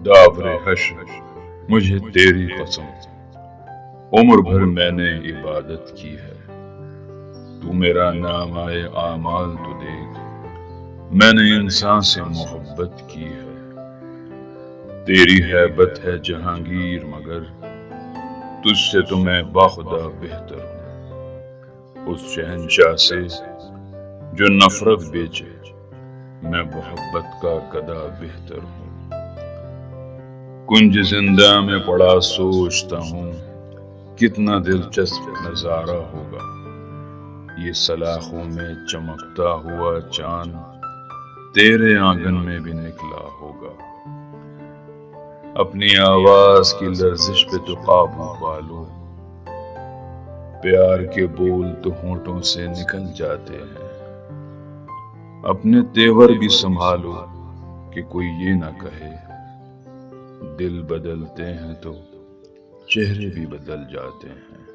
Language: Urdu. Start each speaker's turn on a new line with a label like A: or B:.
A: داور-e-hashr مجھے تیری قسم، عمر بھر میں نے عبادت کی ہے۔ تو میرا نام آئے اعمال تو دیکھ، میں نے انسان سے محبت کی ہے۔ تیری ہیبت ہے جہانگیر مگر تجھ سے تو میں باخدا بہتر ہوں۔ اس شہنشاہ سے جو نفرت بیچے، میں محبت کا گدا بہتر ہوں۔ کنج زندہ میں پڑا سوچتا ہوں، کتنا دلچسپ نظارہ ہوگا یہ سلاخوں میں چمکتا ہوا چاند تیرے آنگن میں بھی نکلا ہوگا۔ اپنی آواز کی لرزش پہ تو قابو پالو، پیار کے بول تو ہونٹوں سے نکل جاتے ہیں۔ اپنے تیور بھی سنبھالو کہ کوئی یہ نہ کہے، دل بدلتے ہیں تو چہرے بھی بدل جاتے ہیں۔